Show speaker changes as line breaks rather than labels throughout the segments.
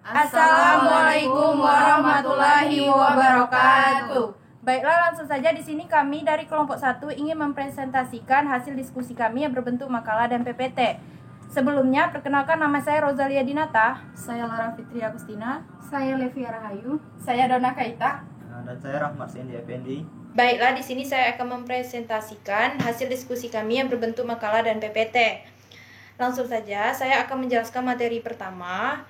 Assalamualaikum warahmatullahi wabarakatuh.
Baiklah, langsung saja di sini kami dari kelompok 1 ingin mempresentasikan hasil diskusi kami yang berbentuk makalah dan PPT. Sebelumnya, perkenalkan nama saya Rosalia Dinata.
Saya Lara Fitri Agustina.
Saya Levia Rahayu.
Saya Dona Kaita.
Dan saya Rahmat Sendi Effendi.
Baiklah, di sini saya akan mempresentasikan hasil diskusi kami yang berbentuk makalah dan PPT. Langsung saja, saya akan menjelaskan materi pertama.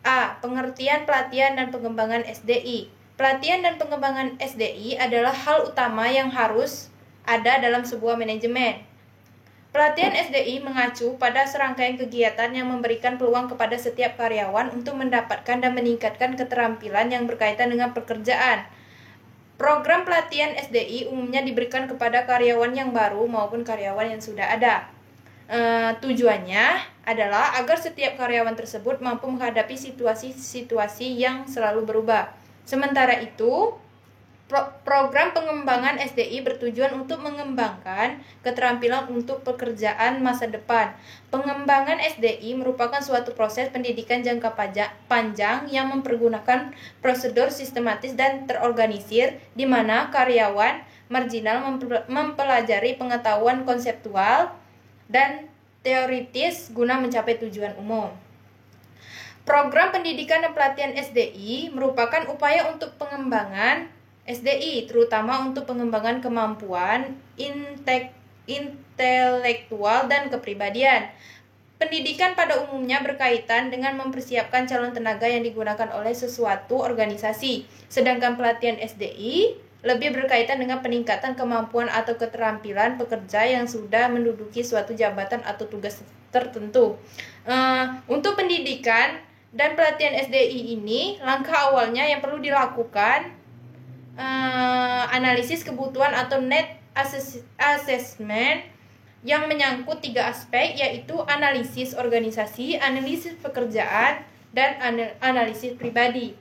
A. Pengertian pelatihan dan pengembangan SDI. Pelatihan dan pengembangan SDI adalah hal utama yang harus ada dalam sebuah manajemen. Pelatihan SDI mengacu pada serangkaian kegiatan yang memberikan peluang kepada setiap karyawan untuk mendapatkan dan meningkatkan keterampilan yang berkaitan dengan pekerjaan. Program pelatihan SDI umumnya diberikan kepada karyawan yang baru maupun karyawan yang sudah ada. Tujuannya adalah agar setiap karyawan tersebut mampu menghadapi situasi-situasi yang selalu berubah. Sementara itu, program pengembangan SDI bertujuan untuk mengembangkan keterampilan untuk pekerjaan masa depan. Pengembangan SDI merupakan suatu proses pendidikan jangka panjang yang mempergunakan prosedur sistematis dan terorganisir, di mana karyawan marginal mempelajari pengetahuan konseptual dan teoritis guna mencapai tujuan umum. Program pendidikan dan pelatihan SDI merupakan upaya untuk pengembangan SDI, terutama untuk pengembangan kemampuan intelektual dan kepribadian. Pendidikan pada umumnya berkaitan dengan mempersiapkan calon tenaga yang digunakan oleh sesuatu organisasi, sedangkan pelatihan SDI lebih berkaitan dengan peningkatan kemampuan atau keterampilan pekerja yang sudah menduduki suatu jabatan atau tugas tertentu. Untuk pendidikan dan pelatihan SDI ini, langkah awalnya yang perlu dilakukan analisis kebutuhan atau need assessment yang menyangkut 3 aspek, yaitu analisis organisasi, analisis pekerjaan, dan analisis pribadi.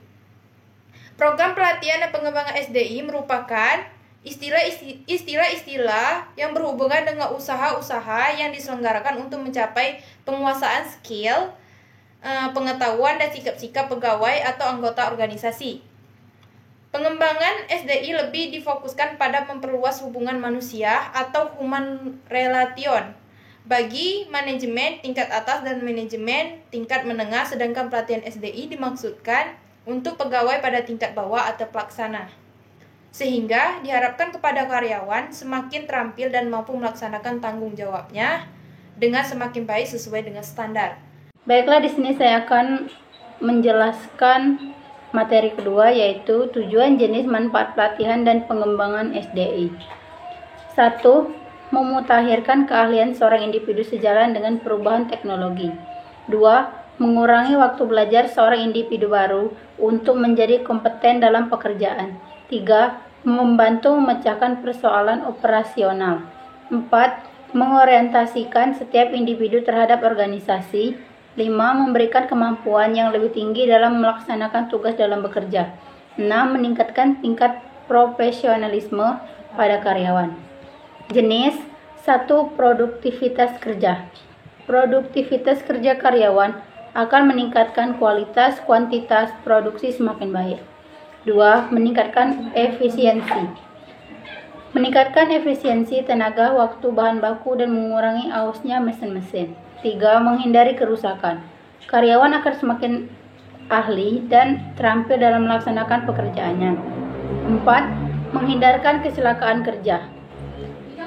Program pelatihan dan pengembangan SDI merupakan istilah-istilah yang berhubungan dengan usaha-usaha yang diselenggarakan untuk mencapai penguasaan skill, pengetahuan dan sikap-sikap pegawai atau anggota organisasi. Pengembangan SDI lebih difokuskan pada memperluas hubungan manusia atau human relation bagi manajemen tingkat atas dan manajemen tingkat menengah, sedangkan pelatihan SDI dimaksudkan untuk pegawai pada tingkat bawah atau pelaksana, sehingga diharapkan kepada karyawan semakin terampil dan mampu melaksanakan tanggung jawabnya dengan semakin baik sesuai dengan standar.
Baiklah, di sini saya akan menjelaskan materi kedua, yaitu tujuan, jenis, manfaat pelatihan dan pengembangan SDI. 1. Memutakhirkan keahlian seorang individu sejalan dengan perubahan teknologi. 2. Mengurangi waktu belajar seorang individu baru untuk menjadi kompeten dalam pekerjaan. 3. Membantu memecahkan persoalan operasional. 4. Mengorientasikan setiap individu terhadap organisasi. 5. Memberikan kemampuan yang lebih tinggi dalam melaksanakan tugas dalam bekerja. 6. Meningkatkan tingkat profesionalisme pada karyawan. Jenis. 1. Produktivitas kerja. Produktivitas kerja karyawan akan meningkatkan kualitas, kuantitas produksi semakin baik. 2. Meningkatkan efisiensi. Meningkatkan efisiensi tenaga, waktu, bahan baku, dan mengurangi ausnya mesin-mesin. 3. Menghindari kerusakan. Karyawan akan semakin ahli dan terampil dalam melaksanakan pekerjaannya. 4. Menghindarkan kecelakaan kerja.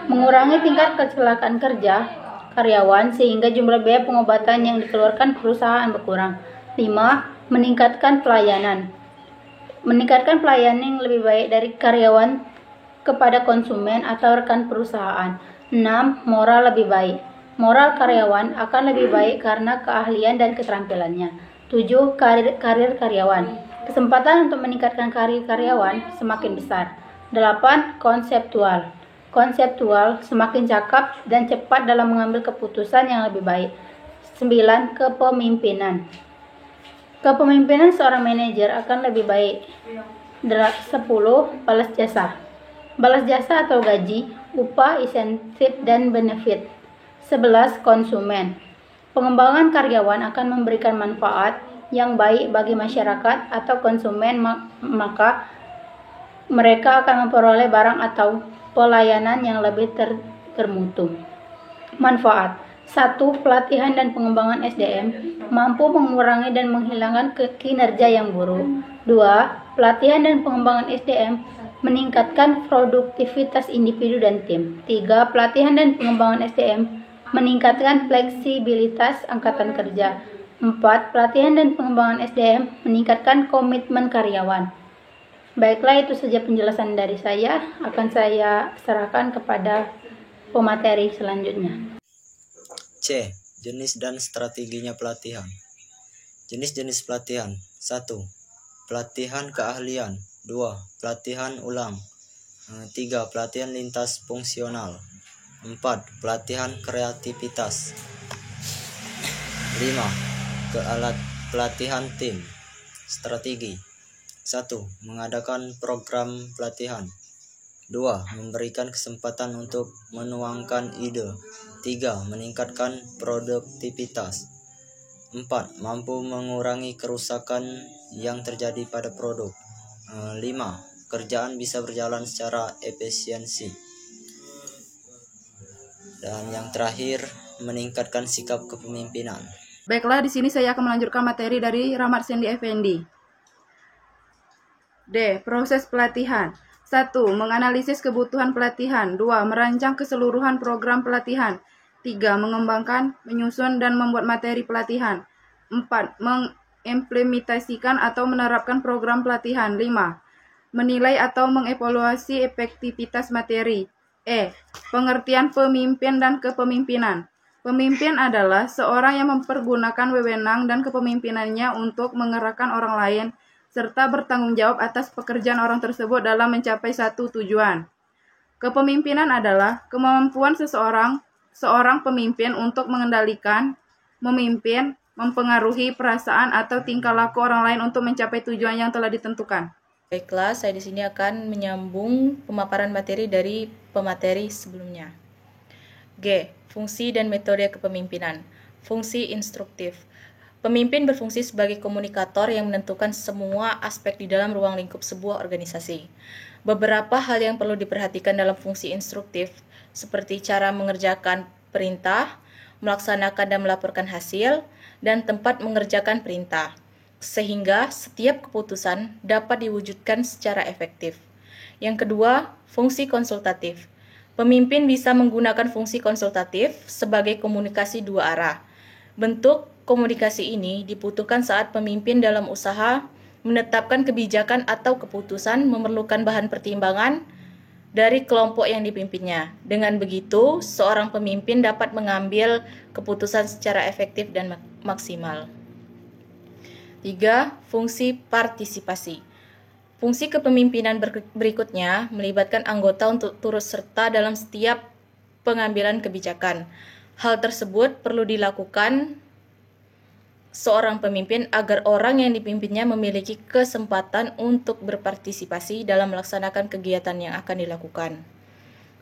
Mengurangi tingkat kecelakaan kerja karyawan sehingga jumlah biaya pengobatan yang dikeluarkan perusahaan berkurang. 5. Meningkatkan pelayanan. Meningkatkan pelayanan yang lebih baik dari karyawan kepada konsumen atau rekan perusahaan. 6. Moral lebih baik. Moral karyawan akan lebih baik karena keahlian dan keterampilannya. 7. Karir karyawan. Kesempatan untuk meningkatkan karir karyawan semakin besar. 8. Konseptual. Konseptual semakin cakap dan cepat dalam mengambil keputusan yang lebih baik. 9. Kepemimpinan. Kepemimpinan seorang manajer akan lebih baik. 10. Balas jasa. Balas jasa atau gaji, upah, insentif, dan benefit. 11. Konsumen. Pengembangan karyawan akan memberikan manfaat yang baik bagi masyarakat atau konsumen, maka mereka akan memperoleh barang atau pelayanan yang lebih termutu. Manfaat 1. Pelatihan dan pengembangan SDM mampu mengurangi dan menghilangkan kinerja yang buruk. 2. Pelatihan dan pengembangan SDM meningkatkan produktivitas individu dan tim. 3. Pelatihan dan pengembangan SDM meningkatkan fleksibilitas angkatan kerja. 4. Pelatihan dan pengembangan SDM meningkatkan komitmen karyawan. Baiklah, itu saja penjelasan dari saya. Akan saya serahkan kepada pemateri selanjutnya.
C. Jenis dan strateginya pelatihan. Jenis-jenis pelatihan. 1. Pelatihan keahlian. 2. Pelatihan ulang. 3. Pelatihan lintas fungsional. 4. Pelatihan kreativitas. 5. Pelatihan tim. Strategi. 1. Mengadakan program pelatihan. 2. Memberikan kesempatan untuk menuangkan ide. 3. Meningkatkan produktivitas. 4. Mampu mengurangi kerusakan yang terjadi pada produk. 5. Kerjaan bisa berjalan secara efisiensi. Dan yang terakhir, meningkatkan sikap kepemimpinan.
Baiklah, di sini saya akan melanjutkan materi dari Rahmat Sendi Effendi. D. Proses pelatihan. 1. Menganalisis kebutuhan pelatihan. 2. Merancang keseluruhan program pelatihan. 3. Mengembangkan, menyusun, dan membuat materi pelatihan. 4. Mengimplementasikan atau menerapkan program pelatihan. 5. Menilai atau mengevaluasi efektivitas materi. E. Pengertian pemimpin dan kepemimpinan. Pemimpin adalah seorang yang mempergunakan wewenang dan kepemimpinannya untuk mengerahkan orang lain serta bertanggung jawab atas pekerjaan orang tersebut dalam mencapai satu tujuan. Kepemimpinan adalah kemampuan seorang pemimpin untuk mengendalikan, memimpin, mempengaruhi perasaan atau tingkah laku orang lain untuk mencapai tujuan yang telah ditentukan.
Baiklah, saya di sini akan menyambung pemaparan materi dari pemateri sebelumnya. G. Fungsi dan metode kepemimpinan. Fungsi instruktif. Pemimpin berfungsi sebagai komunikator yang menentukan semua aspek di dalam ruang lingkup sebuah organisasi. Beberapa hal yang perlu diperhatikan dalam fungsi instruktif, seperti cara mengerjakan perintah, melaksanakan dan melaporkan hasil, dan tempat mengerjakan perintah, sehingga setiap keputusan dapat diwujudkan secara efektif. Yang kedua, fungsi konsultatif. Pemimpin bisa menggunakan fungsi konsultatif sebagai komunikasi dua arah. Bentuk komunikasi ini dibutuhkan saat pemimpin dalam usaha menetapkan kebijakan atau keputusan memerlukan bahan pertimbangan dari kelompok yang dipimpinnya. Dengan begitu, seorang pemimpin dapat mengambil keputusan secara efektif dan maksimal. 3. Fungsi partisipasi. Fungsi kepemimpinan berikutnya melibatkan anggota untuk turut serta dalam setiap pengambilan kebijakan. Hal tersebut perlu dilakukan seorang pemimpin agar orang yang dipimpinnya memiliki kesempatan untuk berpartisipasi dalam melaksanakan kegiatan yang akan dilakukan.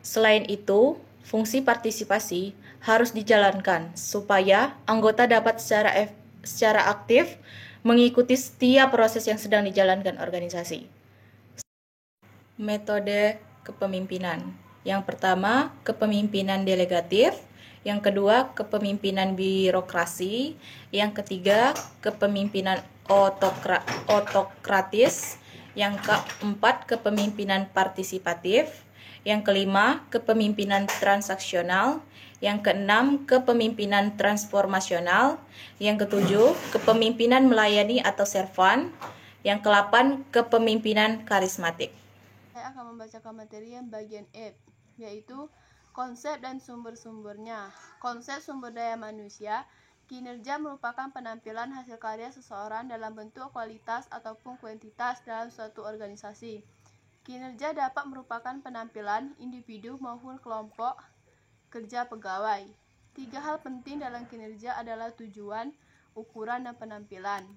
Selain itu, fungsi partisipasi harus dijalankan supaya anggota dapat secara aktif mengikuti setiap proses yang sedang dijalankan organisasi. Metode kepemimpinan. Yang pertama, kepemimpinan delegatif. Yang kedua, kepemimpinan birokrasi. Yang ketiga, kepemimpinan otokratis. Yang keempat, kepemimpinan partisipatif. Yang kelima, kepemimpinan transaksional. Yang keenam, kepemimpinan transformasional. Yang ketujuh, kepemimpinan melayani atau servan. Yang kedelapan, kepemimpinan karismatik.
Saya akan membacakan materi yang bagian E, yaitu konsep dan sumber-sumbernya. Konsep sumber daya manusia. Kinerja merupakan penampilan hasil karya seseorang dalam bentuk kualitas ataupun kuantitas dalam suatu organisasi. Kinerja dapat merupakan penampilan individu maupun kelompok kerja pegawai. 3 hal penting dalam kinerja adalah tujuan, ukuran, dan penampilan.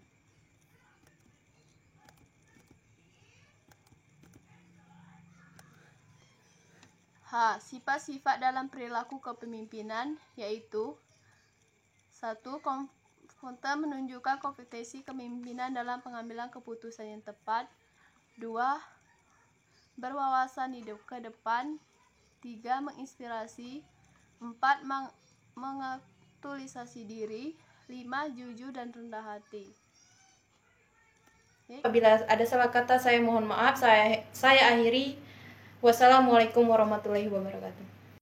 Sifat-sifat dalam perilaku kepemimpinan yaitu 1. menunjukkan kompetensi kepemimpinan dalam pengambilan keputusan yang tepat. 2. Berwawasan ke depan. 3. Menginspirasi. 4. Mengaktualisasi diri. 5. Jujur dan rendah hati.
Apabila ada salah kata, saya mohon maaf. Saya akhiri. Wassalamualaikum warahmatullahi wabarakatuh.